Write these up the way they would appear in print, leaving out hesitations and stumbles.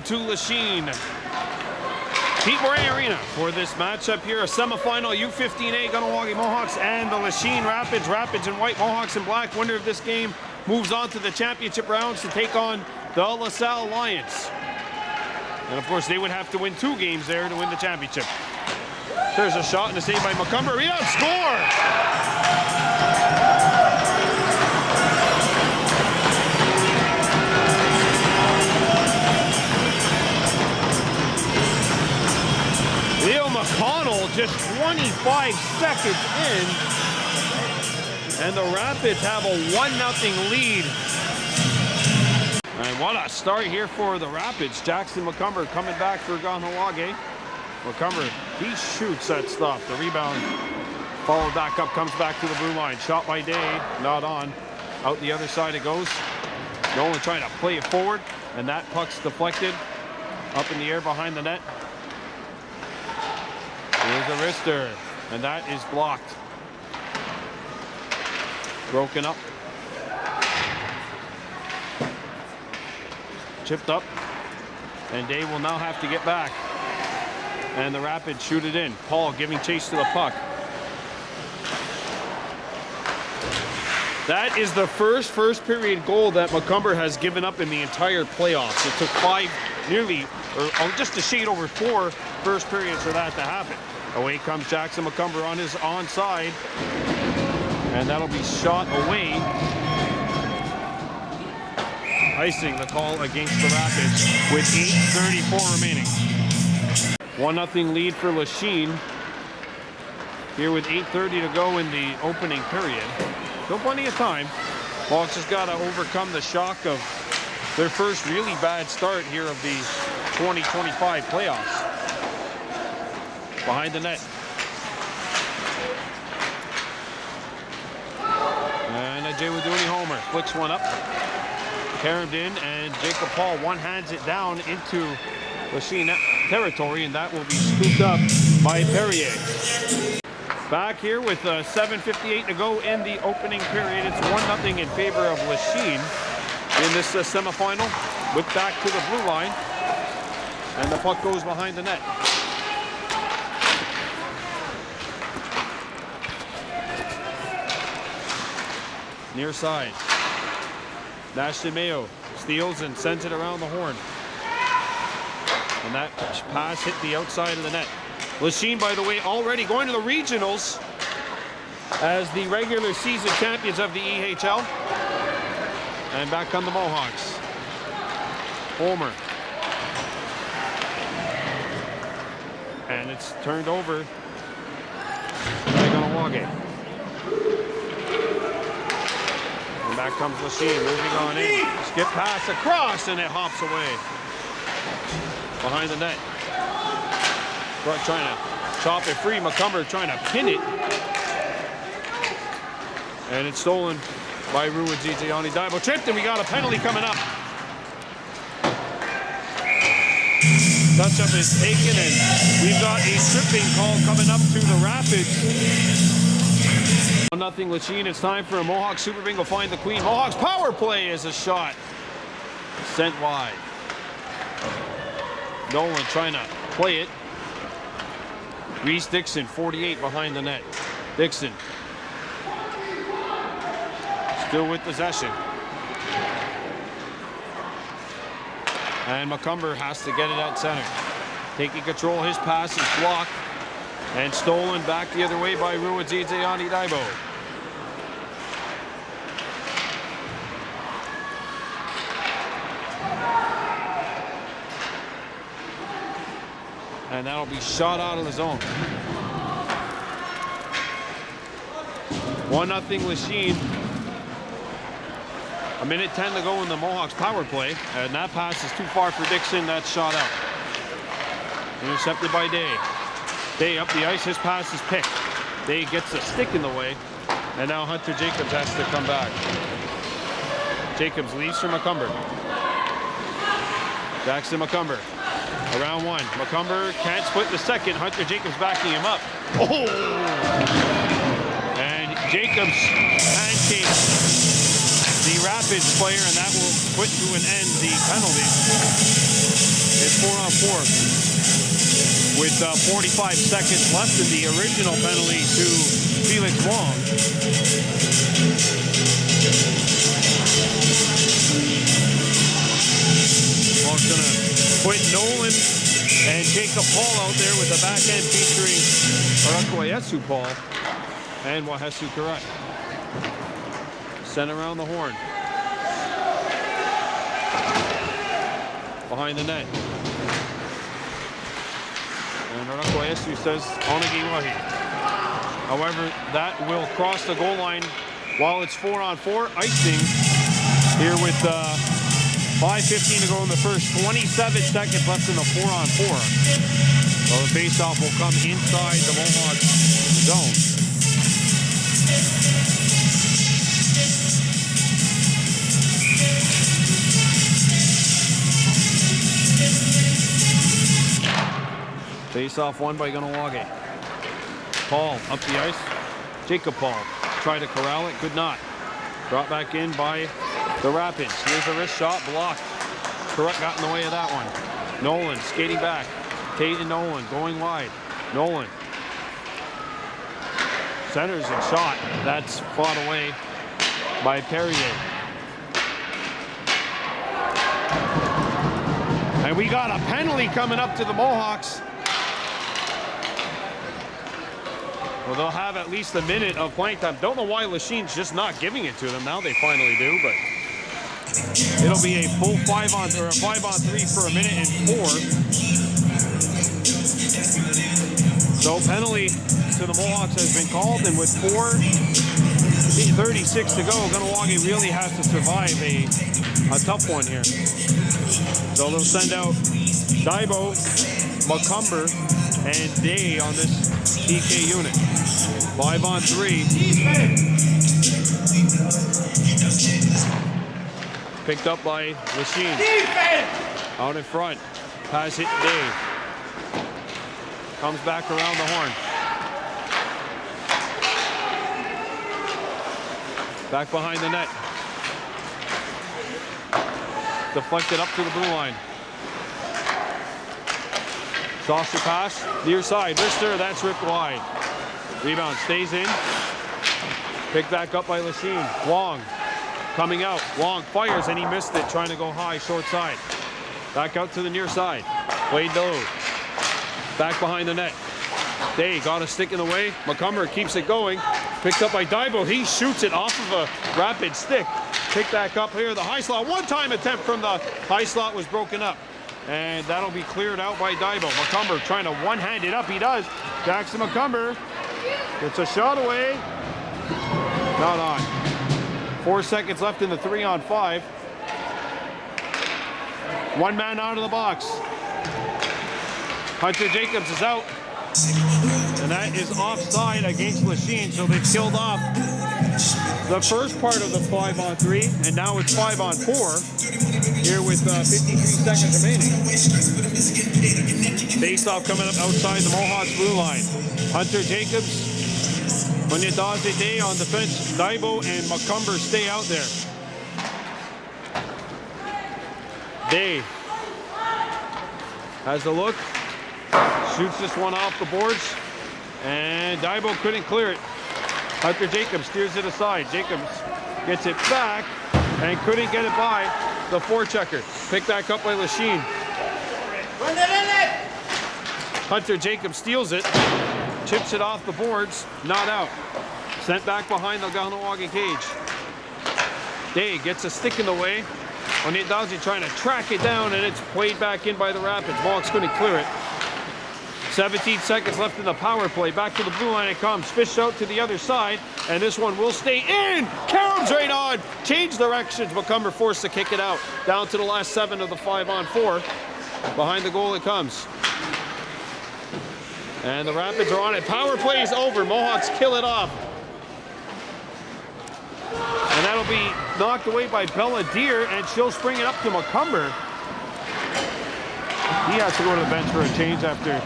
to Lachine. Pete Moray Arena for this matchup here, a semifinal U-15A Kahnawake Mohawks and the Lachine Rapids. Rapids in white, Mohawks in black. Winner of this game moves on to the championship rounds to take on the LaSalle Lions. And of course, they would have to win 2 games there to win the championship. There's a shot and a save by McCumber. Rebound, score! Leo McConnell just 25 seconds in. And the Rapids have a 1-0 lead. And what a start here for the Rapids. Jackson McCumber coming back for Kahnawake. McCumber, he shoots that stuff. The rebound followed back up, comes back to the blue line. Shot by Day, not on. Out the other side it goes. Nolan trying to play it forward, and that puck's deflected up in the air behind the net. Here's a wrister, and that is blocked. Broken up. Chipped up, and Day will now have to get back. And the Rapids shoot it in. Paul giving chase to the puck. That is the first period goal that McCumber has given up in the entire playoffs. It took 5, nearly, or just a shade over 4 first periods for that to happen. Away comes Jackson McCumber on his onside. And that'll be shot away. Icing the call against the Rapids with 8:34 remaining. 1-0 lead for Lachine. Here with 8:30 to go in the opening period. Still plenty of time. Hawks just got to overcome the shock of their first really bad start here of the 2025 playoffs. Behind the net. And Jay Waduni homer. Flicks one up. Caromed in, and Jacob Paul one-hands it down into Lachine territory, and that will be scooped up by Perrier. Back here with 7:58 to go in the opening period. It's 1-0 in favor of Lachine in this semifinal. Whipped back to the blue line, and the puck goes behind the net. Near side. Nashimeo steals and sends it around the horn. And that pass hit the outside of the net. Lachine, by the way, already going to the regionals as the regular season champions of the EHL. And back come the Mohawks. Homer. And it's turned over by Kahnawake. And back comes Lachine, moving on in. Skip pass across, and it hops away. Behind the net. Trying to chop it free. McCumber trying to pin it. And it's stolen by Ruud Ziziani. Daibo tripped, and we got a penalty coming up. Touch-up is taken, and we've got a tripping call coming up to the Rapids. 1-0 Lachine. It's time for a Mohawk Super Bingo. Find the Queen. Mohawks power play is a shot. Sent wide. Nolan trying to play it. Reese Dixon, 48 behind the net. Dixon. Still with possession. And McCumber has to get it at center. Taking control, his pass is blocked. And stolen back the other way by Ruud Ziziani Daibo. And that'll be shot out of the zone. 1-0 Lachine. 1:10 to go in the Mohawks power play. And that pass is too far for Dixon. That's shot out. Intercepted by Day. Day up the ice. His pass is picked. Day gets a stick in the way. And now Hunter Jacobs has to come back. Jacobs leaves for McCumber. Jackson McCumber. Around one. McCumber can't split the second. Hunter Jacobs backing him up. Oh! And Jacobs pancakes the Rapids player, and that will put to an end the penalty. It's 4-on-4 with 45 seconds left in the original penalty to Felix Wong. Wong's going to put Nolan and Jacob Paul out there with the back end featuring Arakwayesu Paul and Wahesu Karai. Sent around the horn. Behind the net. And Arakwayesu says Onagiwahi. However, that will cross the goal line while it's 4-on-4. Icing here with 5:15 to go in the first. 27 seconds left in the 4-on-4. So the faceoff will come inside the Mohawks zone. Face-off won by Kahnawake. Paul up the ice. Jacob Paul tried to corral it, could not. Brought back in by the Rapids. Here's a wrist shot, blocked. Correct got in the way of that one. Nolan skating back. Tate and Nolan going wide. Nolan centers and shot. That's fought away by Perrier. And we got a penalty coming up to the Mohawks. Well, they'll have at least a minute of playing time. Don't know why Lachine's just not giving it to them. Now they finally do, but it'll be a full 5-on-3 for a minute and 4. So penalty to the Mohawks has been called, and with 4:36 to go, Kahnawake really has to survive a tough one here. So they'll send out Daibo, McCumber, and Day on this PK unit. 5-on-3. Picked up by Lachine. Out in front. Pass hit Day. Comes back around the horn. Back behind the net. Deflected up to the blue line. Saucer pass, near side. Lister, that's ripped wide. Rebound stays in. Picked back up by Lachine. Wong coming out. Wong fires and he missed it, trying to go high, short side. Back out to the near side. Wade low. Back behind the net. Day got a stick in the way. McCumber keeps it going. Picked up by Daibo. He shoots it off of a rapid stick. Pick back up here. The high slot. One-time attempt from the high slot was broken up. And that'll be cleared out by Daibo. McCumber trying to one-hand it up. He does. Jackson McCumber gets a shot away. Not on. 4 seconds left in the 3-on-5. One man out of the box. Hunter Jacobs is out. And that is offside against Lachine. So they've killed off the first part of the 5-on-3. And now it's 5-on-4. Here with 53 seconds remaining. Face-off coming up outside the Mohawks blue line. Hunter Jacobs, Onyedazze Day on defense. Daibo and McCumber stay out there. Day has the look. Shoots this one off the boards. And Daibo couldn't clear it. Hunter Jacobs steers it aside. Jacobs gets it back and couldn't get it by the forechecker. Picked back up by Lachine. Hunter Jacobs steals it. Chips it off the boards. Not out. Sent back behind the Kahnawake cage. Day gets a stick in the way. Onyedazze trying to track it down, and it's played back in by the Rapids. Mohawks couldn't clear it. 17 seconds left in the power play. Back to the blue line it comes. Fished out to the other side, and this one will stay in. Carom's right on. Change directions. McCumber forced to kick it out. Down to the last 7 of the 5-on-4. Behind the goal it comes. And the Rapids are on it. Power play is over. Mohawks kill it off. And that'll be knocked away by Belladier, and she'll spring it up to McCumber. He has to go to the bench for a change after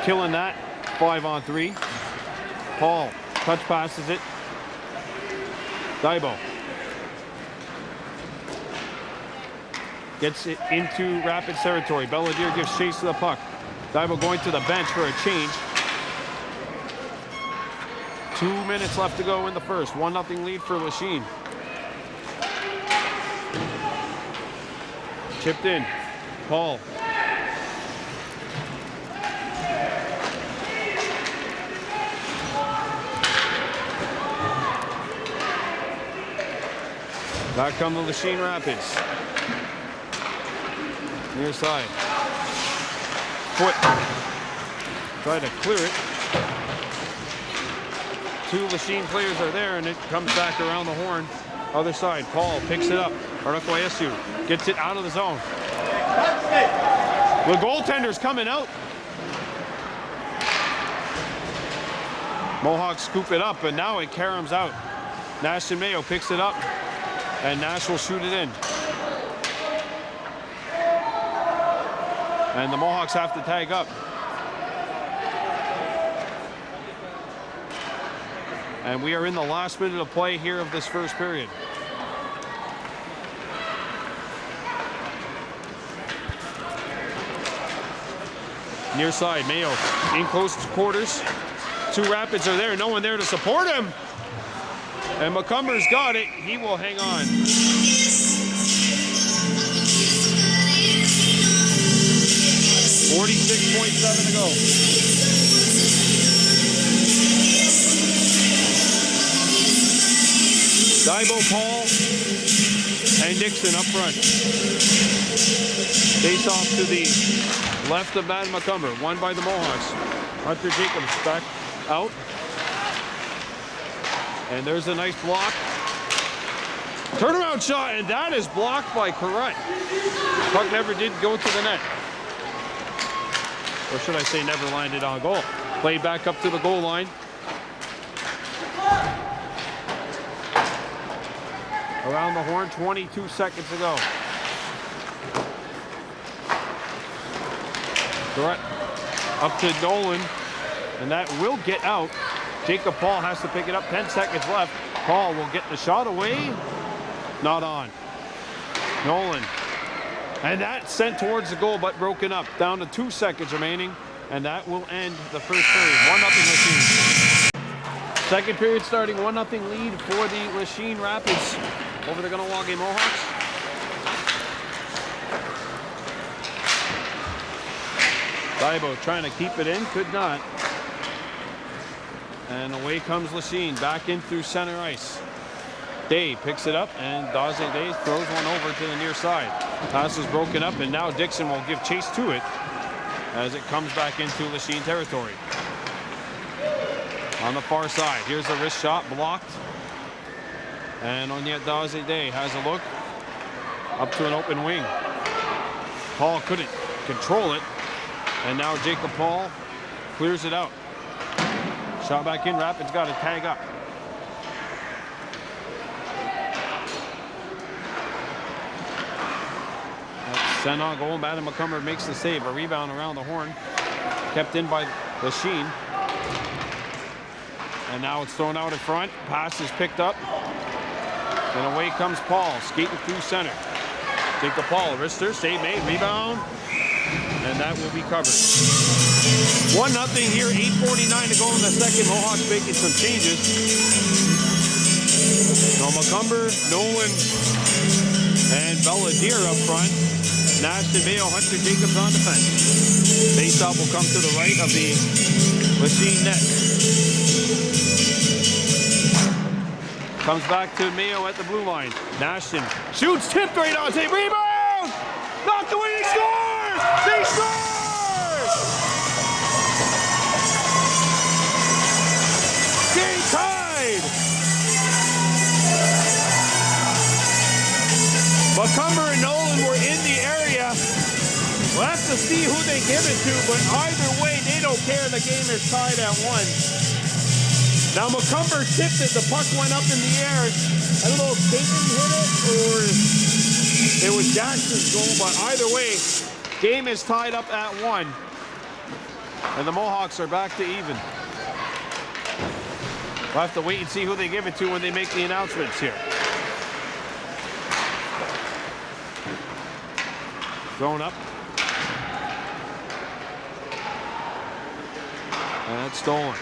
killing that 5-on-3. Paul touch passes it. Daibo. gets it into Rapids territory. Belladere gives chase to the puck. Dibo going to the bench for a change. 2 minutes left to go in the first. 1-0 lead for Lachine. Chipped in. Paul. Back come the Lachine Rapids. Near side. Foot. Try to clear it. 2 Lachine players are there, and it comes back around the horn. Other side. Paul picks it up. Kahnawake gets it out of the zone. The goaltender's coming out. Mohawks scoop it up, and now it caroms out. Nash and Mayo picks it up, and Nash will shoot it in. And the Mohawks have to tag up. And we are in the last minute of play here of this first period. Near side, Mayo in close quarters. 2 Rapids are there, no one there to support him. And McCumber's got it, he will hang on. .7 to go. Dibo, Paul, and Dixon up front. Face off to the left of Matt McCumber. Won by the Mohawks. Hunter Jacobs back out. And there's a nice block. Turnaround shot, and that is blocked by Carrot. Puck never did go to the net. Or should I say never landed on goal. Played back up to the goal line. Around the horn, 22 seconds to go. Carrot up to Nolan, and that will get out. Jacob Paul has to pick it up. 10 seconds left. Paul will get the shot away. Not on. Nolan. And that sent towards the goal, but broken up. Down to 2 seconds remaining, and that will end the first period. 1-0 Lachine. Second period starting. 1-0 lead for the Lachine Rapids over the Kahnawake Mohawks. Dibo trying to keep it in, could not. And away comes Lachine, back in through center ice. Day picks it up, and Daze Day throws one over to the near side. Pass is broken up, and now Dixon will give chase to it as it comes back into Lachine territory. On the far side, here's a wrist shot blocked. And on yet Daze Day has a look up to an open wing. Paul couldn't control it, and now Jacob Paul clears it out. Shot back in, Rapids got to tag up. Sent on goal, Madden McCumber makes the save. A rebound around the horn. Kept in by Lachine. And now it's thrown out in front. Pass is picked up. And away comes Paul, skating through center. Jacob Paul, wrister, save made, rebound. And that will be covered. 1-0 here, 8:49 to go in the second. Mohawks making some changes. So McCumber, Nolan, and Belladere up front. Nash and Mayo, Hunter Jacobs on defense. Face-off will come to the right of the Lachine net. Comes back to Mayo at the blue line. Nashton shoots, tipped right on, say rebound! Knocked away, they score! They score! Game tied! McCumber and Nolan were in the area. We'll have to see who they give it to, but either way, they don't care. The game is tied at 1. Now McCumber tipped it. The puck went up in the air. I don't know if Dayton hit it or it was Jackson's goal, but either way, game is tied up at 1. And the Mohawks are back to even. We'll have to wait and see who they give it to when they make the announcements here. thrown up. And it's stolen.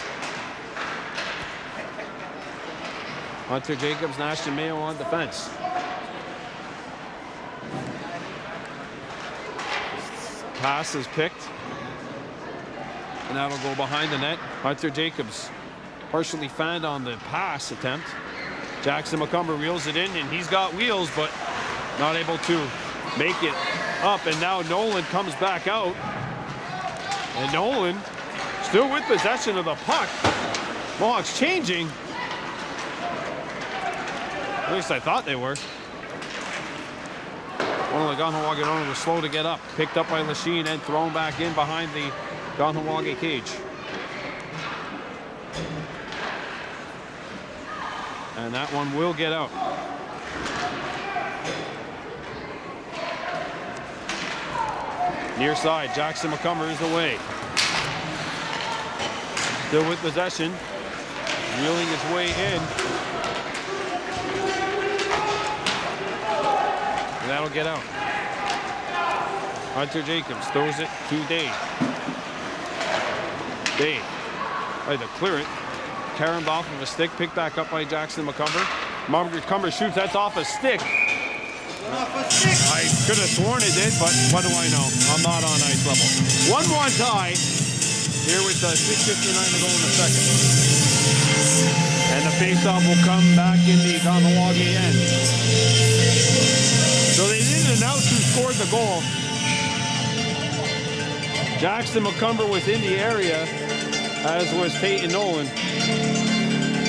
Hunter Jacobs and Ashton Mayo on defense. Pass is picked. And that'll go behind the net. Hunter Jacobs partially fanned on the pass attempt. Jackson McCumber reels it in, and he's got wheels, but not able to make it up. And now Nolan comes back out. And Nolan still with possession of the puck. Mohawks changing. At least I thought they were. One of the Kahnawake owners was slow to get up. Picked up by Lachine and thrown back in behind the Kahnawake cage. And that one will get out. Near side, Jackson McCumber is away. Still with possession. Reeling his way in. And that'll get out. Hunter Jacobs throws it to Day. Day tried to clear it. Caromed off of a stick, picked back up by Jackson McCumber. McCumber shoots, that's off a stick. I could have sworn it did, but what do I know? I'm not on ice level. 1-1 tie here with 6:59 to go in the second. And the faceoff will come back in the Kahnawake end. So they didn't announce who scored the goal. Jackson McCumber was in the area, as was Peyton Nolan.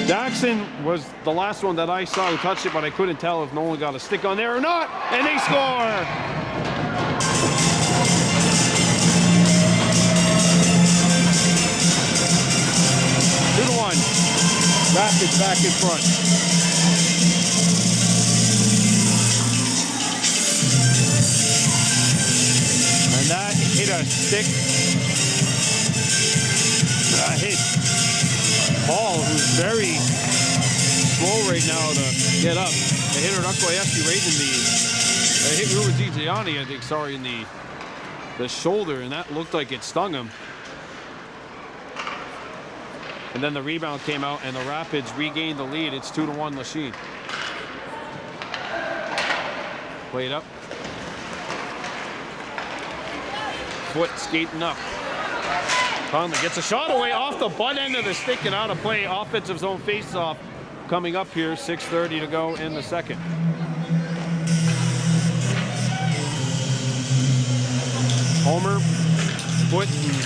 Jackson was the last one that I saw who touched it, but I couldn't tell if Nolan got a stick on there or not. And they score! Two to one. Rapids back in front. And that hit a stick. Hit Paul, who's very slow right now to get up. They hit Kahnawake right in the. They hit u-15, I think, sorry, in the shoulder, and that looked like it stung him. And then the rebound came out, and the Rapids regained the lead. It's 2-1 Lachine. Played up. Foot skating up. Conley gets a shot away off the butt end of the stick and out of play. Offensive zone face-off coming up here. 6:30 to go in the second. Homer, Foot, and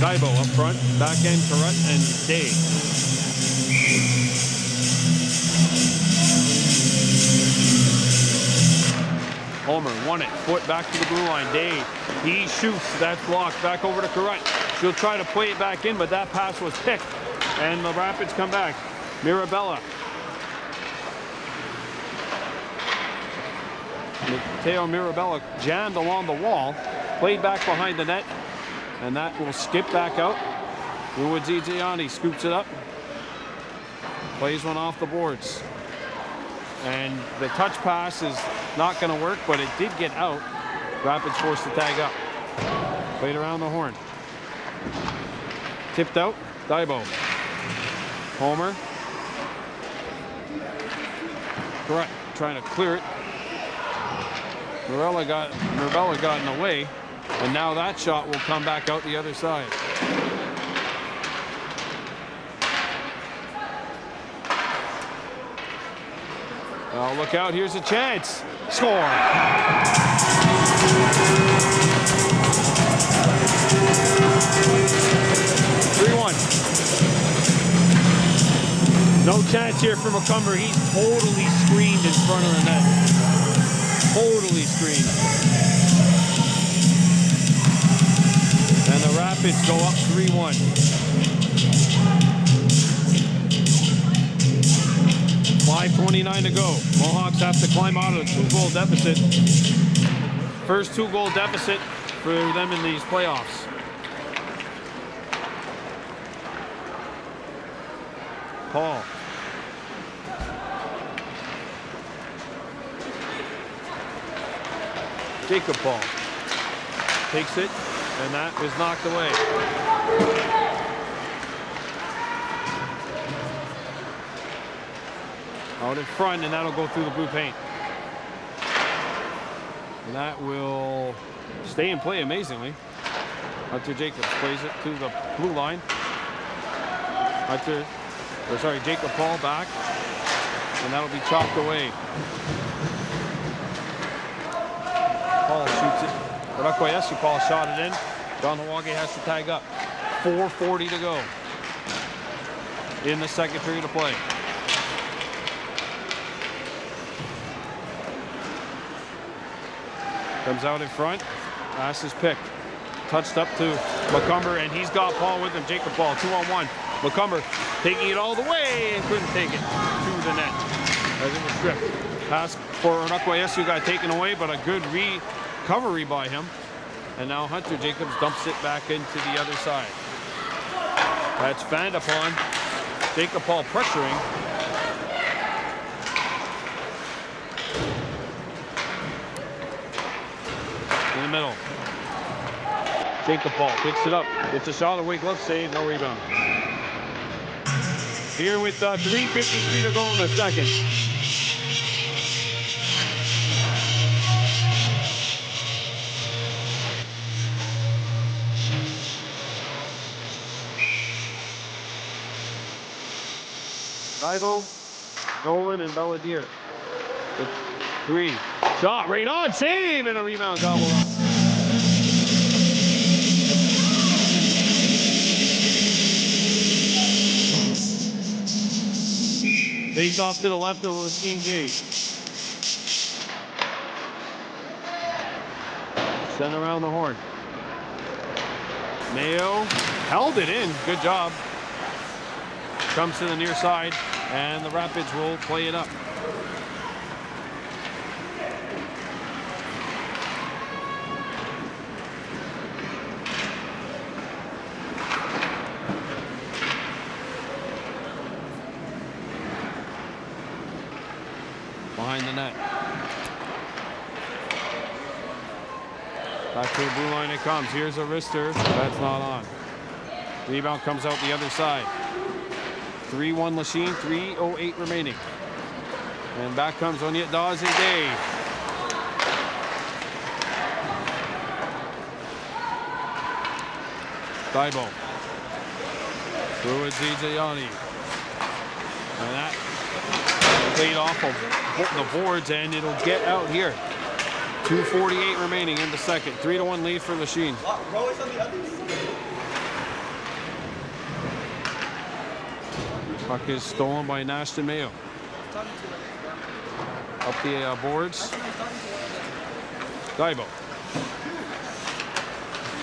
Daibo up front. Back end, Carrot and Day. Homer won it. Foot back to the blue line. Day, he shoots. That's blocked. Back over to Carrot. She'll try to play it back in, but that pass was picked. And the Rapids come back. Mirabella. Mateo Mirabella jammed along the wall. Played back behind the net. And that will skip back out. u-15 scoops it up. Plays one off the boards. And the touch pass is not going to work, but it did get out. Rapids forced to tag up. Played around the horn. Tipped out. Daibo. Homer. Correct. Trying to clear it. Mirabella got in the way. And now that shot will come back out the other side. Oh, look out. Here's a chance. Score. No chance here for McCumber. He's totally screened in front of the net. Totally screened. And the Rapids go up 3-1. .529 to go. Mohawks have to climb out of a 2-goal deficit. First 2-goal deficit for them in these playoffs. Paul. Jacob Paul. takes it, and that is knocked away. Out in front, and that'll go through the blue paint. And that will stay in play amazingly. Hunter Jacobs plays it to the blue line. Jacob Paul back, and that'll be chopped away. Paul shoots it. Kahnawake Paul shot it in. Kahnawake has to tag up. 4:40 to go in the second period of play. Comes out in front. Pass is picked. Touched up to McCumber, and he's got Paul with him. Jacob Paul, 2-on-1. McCumber taking it all the way and couldn't take it to the net as it was stripped. Pass for Kahnawake got taken away, but a good recovery by him. And now Hunter Jacobs dumps it back into the other side. That's fanned upon. Jacob Paul pressuring. In the middle. Jacob Paul picks it up. It's a shot away, glove save, no rebound. Here with 3:53 to go in the second. Ivo, Nolan, and Belladere. The 3. Shot right on, save, and a rebound gobble up. Face off to the left of Lachine Gate. Sent around the horn. Mayo held it in. Good job. Comes to the near side, and the Rapids will play it up. Behind the net. Back to the blue line it comes. Here's a wrister. That's not on. Rebound comes out the other side. 3-1 Lachine, 3:08 remaining. And back comes Onyet Dawes and Dave. Thibault. Through it, Zayani. And that played off of the boards, and it'll get out here. 2:48 remaining in the second. 3-1 lead for Lachine. Puck is stolen by Nashton Mayo. Up the boards. Thibault.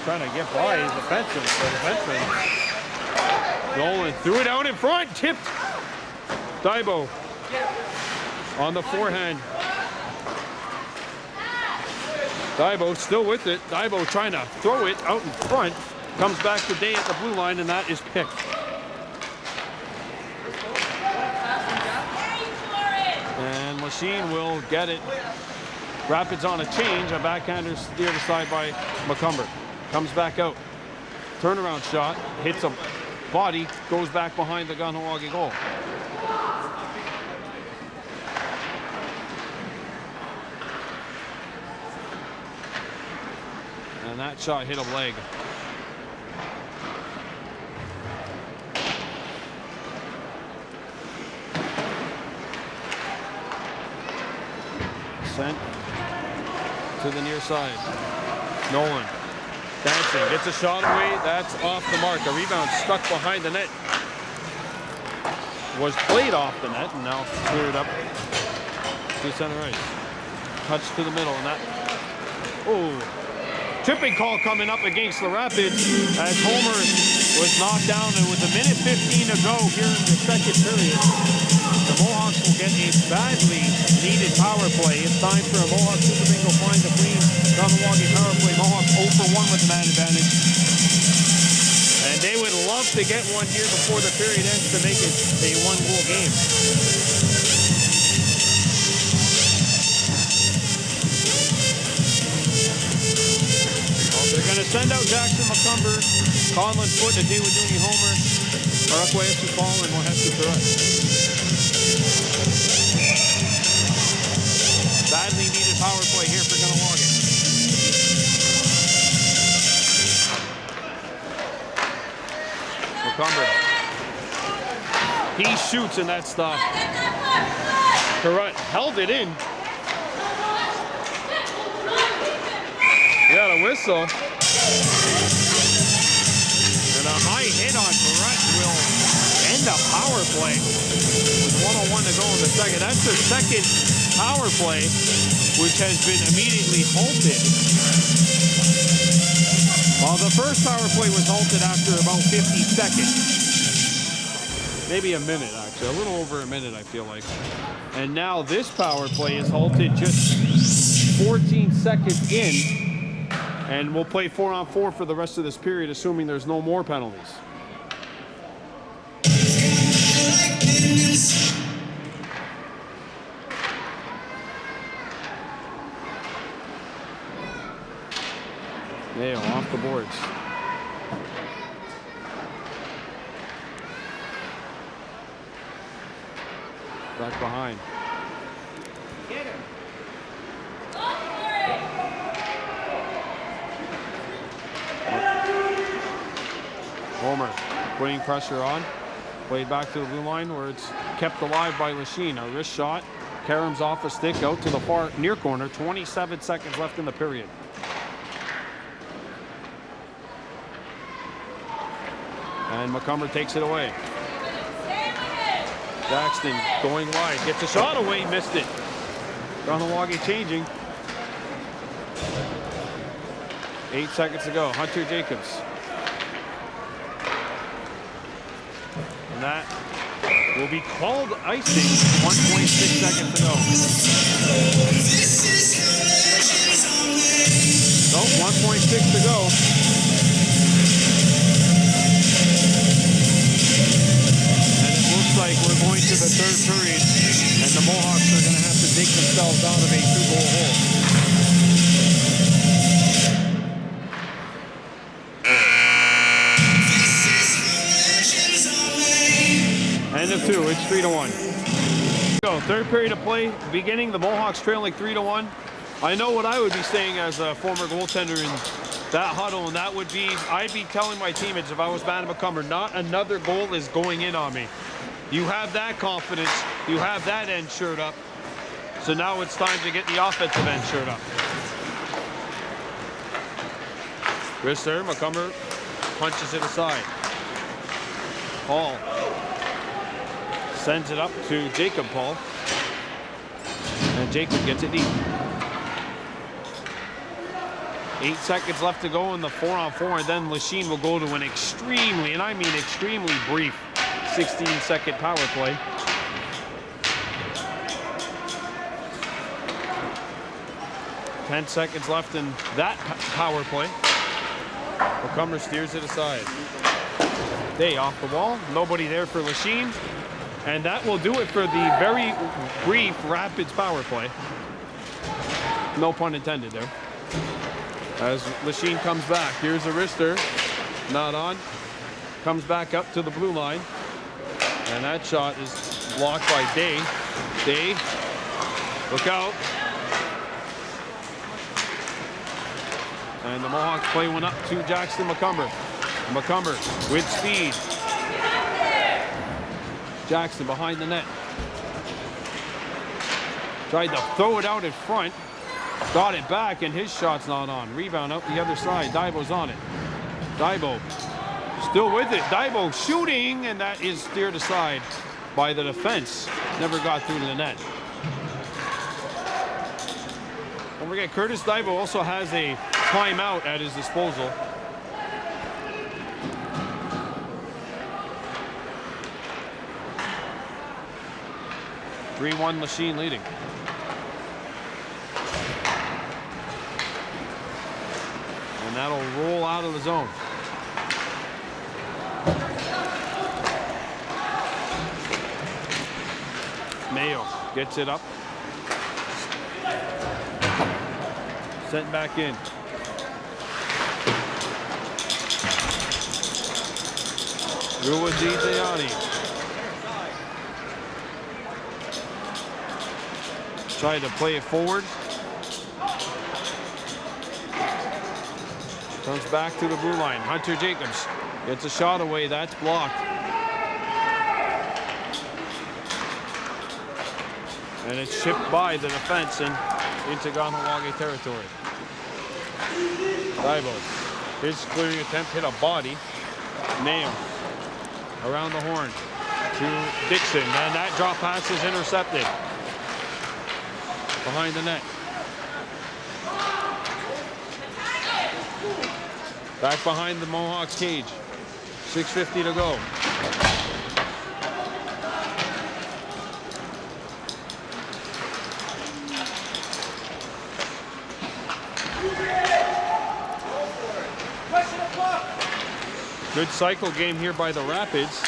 Trying to get by his defenseman. Nolan threw it out in front. Tipped. Thibault on the forehand. Thibault still with it. Thibault trying to throw it out in front. Comes back to Day at the blue line, and that is picked. And Lachine will get it. Rapids on a change. A backhander steered aside by McCumber. Comes back out. Turnaround shot. Hits a body. Goes back behind the Kahnawake goal. And that shot hit a leg. Sent to the near side. Nolan dancing, gets a shot away. That's off the mark. A rebound stuck behind the net. Was played off the net and now cleared up to center ice. Touch to the middle, and that. Oh. Tripping call coming up against the Rapids as Homer was knocked down, and with 1:15 to go here in the second period, the Mohawks will get a badly needed power play. It's time for a Mohawk Super Bingo find the clean Kahnawake power play. Mohawks 0 for 1 with the man advantage. And they would love to get one here before the period ends to make it a one-goal game. send out Jackson McCumber, Colin Foote, a Jay Waduni homer. Kahnawake FC Paul, and we'll have to correct. Badly needed power play here for Kahnawake. McCumber. He shoots and that stop. Correct. Held it in. Got a whistle. And a high hit on Correct will end a power play. With 1:01 to go in the second. That's the second power play, which has been immediately halted. Well, the first power play was halted after about 50 seconds. Maybe a minute, actually. A little over a minute, I feel like. And now this power play is halted just 14 seconds in. And we'll play 4-on-4 for the rest of this period, assuming there's no more penalties. Mayo off the boards. Back behind. Get him. Homer putting pressure on. Played back to the blue line where it's kept alive by Lachine. A wrist shot. Karam's off a stick out to the far near corner. 27 seconds left in the period. And McCumber takes it away. Jackson going wide. Gets a shot away. Missed it. Kahnawake changing. 8 seconds to go. Hunter Jacobs. And that will be called icing. 1.6 seconds to go. Nope, 1.6 to go. And it looks like we're going to the third period, and the Mohawks are going to have to dig themselves out of a 2-goal hole. End of 2, it's 3-1. Go, third period of play, beginning, the Mohawks trailing 3-1. I know what I would be saying as a former goaltender in that huddle, and that would be, I'd be telling my teammates if I was Bantam McCumber, not another goal is going in on me. You have that confidence, you have that end shirt up, so now it's time to get the offensive end shirt up. Wrister, McCumber punches it aside. Paul sends it up to Jacob Paul. And Jacob gets it deep. 8 seconds left to go in the 4-on-4, and then Lachine will go to an extremely, and I mean extremely brief 16-second power play. Ten seconds left in that power play. McCumber steers it aside. Day off the wall. Nobody there for Lachine. And that will do it for the very brief Rapids power play. No pun intended there. As Lachine comes back. Here's a wrister. Not on. Comes back up to the blue line. And that shot is blocked by Day. Day. Look out. And the Mohawks play one up to Jackson McCumber. McCumber with speed. Jackson behind the net. Tried to throw it out in front. Got it back, and his shot's not on. Rebound out the other side. Daibo's on it. Daibo still with it. Daibo shooting, and that is steered aside by the defense. Never got through to the net. Don't forget, Curtis Daibo also has a timeout at his disposal. (3-1) Lachine leading. And that'll roll out of the zone. Mayo gets it up. Sent back in. Ruwadijayani. Trying to play it forward. Comes back to the blue line. Hunter Jacobs gets a shot away. That's blocked. And it's shipped by the defense and into Kahnawake territory. Daibo. His clearing attempt hit a body. Nail around the horn to Dixon. And that drop pass is intercepted. Behind the net. Back behind the Mohawks cage. 6:50 to go. Good cycle game here by the Rapids.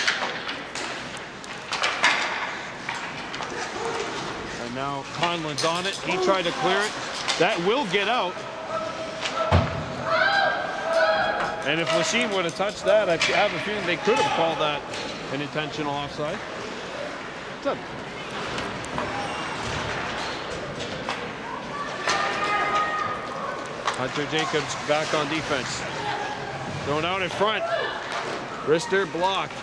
And now Conlon's on it. He tried to clear it. That will get out. And if Lachine would have touched that, I have a feeling they could have called that an intentional offside. Hunter Jacobs back on defense. Thrown out in front. Wrister blocked.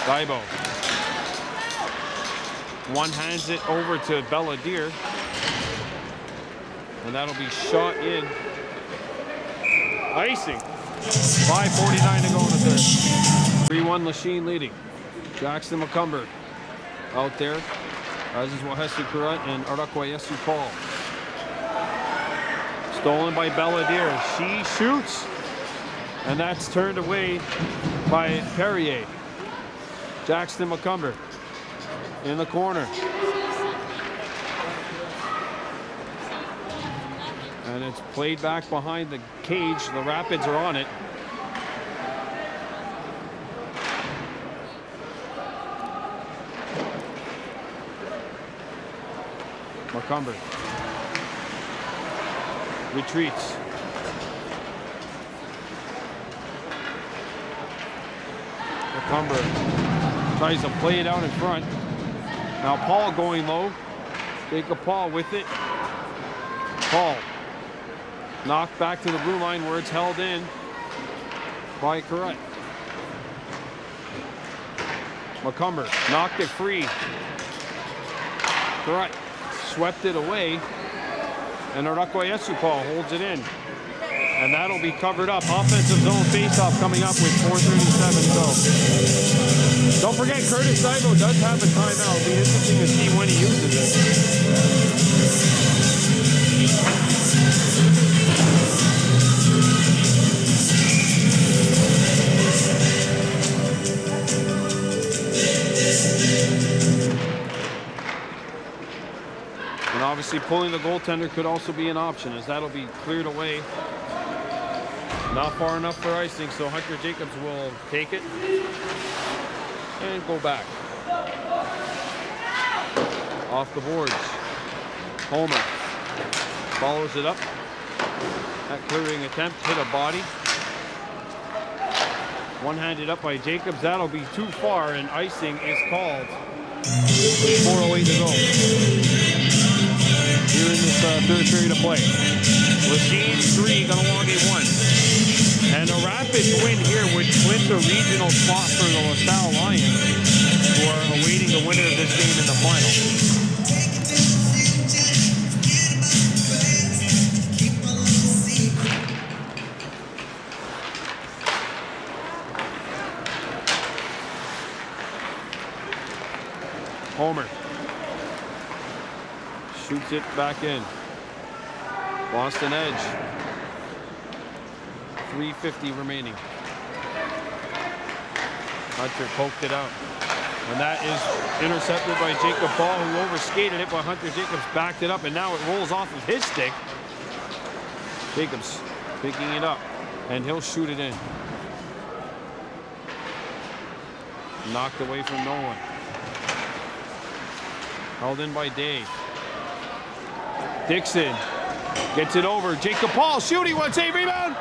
Daibo. One hands it over to Belladier. And that'll be shot in. Icing. 5:49 to go in the third. 3-1 Lachine leading. Jackson McCumber out there. As is Wahesu Kurut and Arakwayesu Paul. Stolen by Belladier. She shoots. And that's turned away by Perrier. Jackson McCumber in the corner. And it's played back behind the cage. The Rapids are on it. McCumber retreats. McCumber tries to play it out in front. Now Paul going low. Jacob Paul with it. Paul knocked back to the blue line where it's held in by Kurut. McCumber knocked it free. Kurut swept it away, and Arakwayesu Paul holds it in. And that'll be covered up. Offensive zone faceoff coming up with 4:37 to go. Don't forget, Curtis Daibo does have a timeout. It'll be interesting to see when he uses it. And obviously pulling the goaltender could also be an option, as that'll be cleared away. Not far enough for icing, so Hunter Jacobs will take it and go back. Off the boards. Homer follows it up. That clearing attempt hit a body. One-handed up by Jacobs. That'll be too far, and icing is called. 4:08 to go here in this third period of play. Lachine 3, Kahnawake 1. And the Rapids win here would clinch a regional spot for the LaSalle Lions, who are awaiting the winner of this game in the final. Homer shoots it back in. Boston edge. 3:50 remaining. Hunter poked it out. And that is intercepted by Jacob Paul, who overskated it, but Hunter Jacobs backed it up, and now it rolls off of his stick. Jacobs picking it up, and he'll shoot it in. Knocked away from no one. Held in by Dave. Dixon gets it over. Jacob Paul shooting, one save, rebound.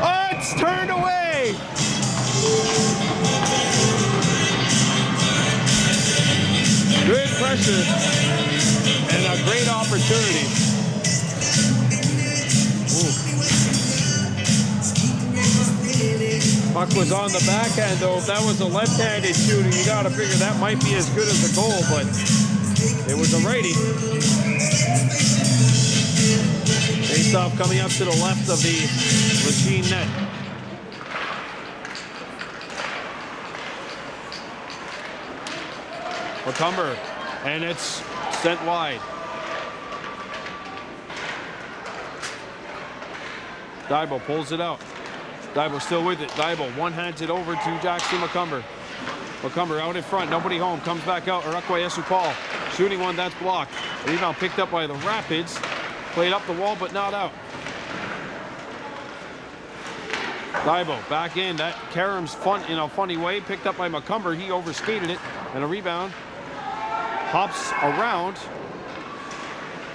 Oh, it's turned away. Good pressure and a great opportunity. Puck was on the backhand though. If that was a left-handed shooting, you got to figure that might be as good as a goal, but it was a righty. Face-off coming up to the left of the Lachine net. Macomber, and it's sent wide. Daibo pulls it out. Daibo still with it. Daibo one-hands it over to Jackson Macomber. Macomber out in front, nobody home, comes back out. Kahnawake Mohawks shooting one, that's blocked. Rebound picked up by the Rapids. Played up the wall, but not out. Daibo back in. That Karam's fun in a funny way. Picked up by Macomber. He overskated it. And a rebound. Hops around.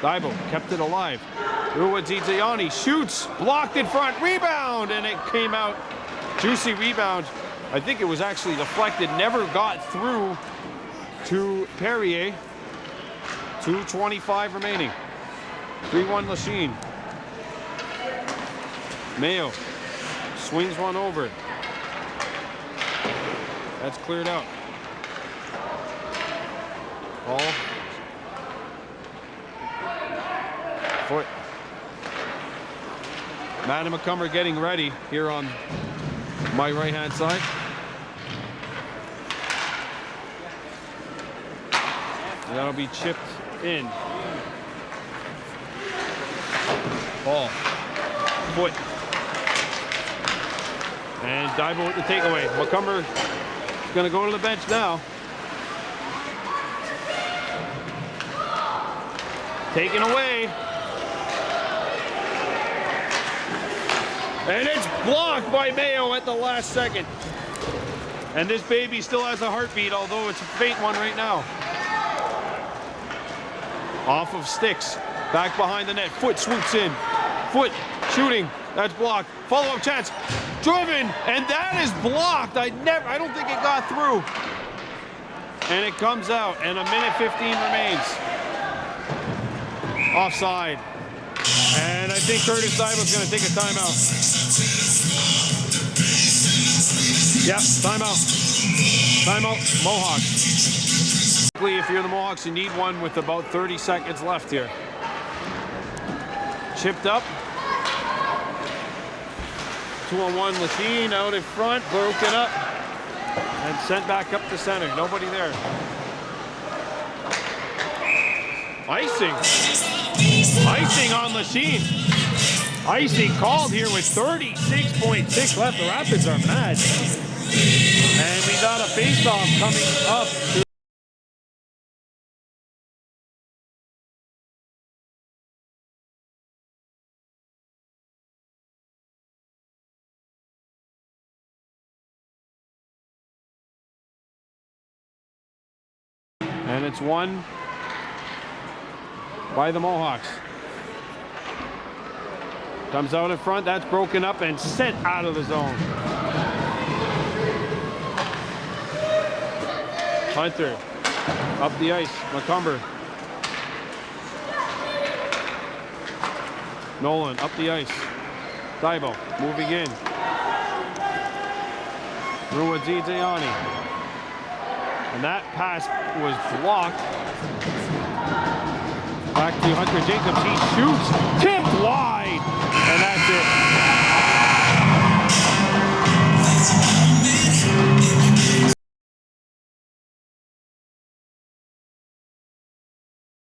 Daibo kept it alive. Ruwadzidziani shoots. Blocked in front. Rebound. And it came out. Juicy rebound. I think it was actually deflected. Never got through to Perrier. 2:25 remaining. 3-1 Lachine. Mayo swings one over. That's cleared out. Ball. Foot. Matt and Macomber getting ready here on my right-hand side. And that'll be chipped in. Ball. Foot. And Daibo with the takeaway. Macomber is going to go to the bench now. Taken away. And it's blocked by Mayo at the last second. And this baby still has a heartbeat, although it's a faint one right now. Off of sticks. Back behind the net. Foot swoops in. Foot shooting. That's blocked. Follow-up chance. Driven. And that is blocked. I don't think it got through. And it comes out. And a minute 15 remains. Offside. And I think Curtis Daibo's going to take a timeout. Yep, timeout. Timeout, Mohawks. If you're the Mohawks, you need one with about 30 seconds left here. Chipped up. 2-on-1 Lachine out in front, broken up. And sent back up the center. Nobody there. Icing. Icing on Lachine. Icing called here with 36.6 left. The Rapids are mad. And we got a face-off coming up. And it's won by the Mohawks. Comes out in front, that's broken up and sent out of the zone. Hunter, up the ice, Macomber. Nolan, up the ice. Daibo, moving in. Ruwadzidziani. And that pass was blocked. Back to Hunter Jacobs, he shoots, tipped wide, and that's it.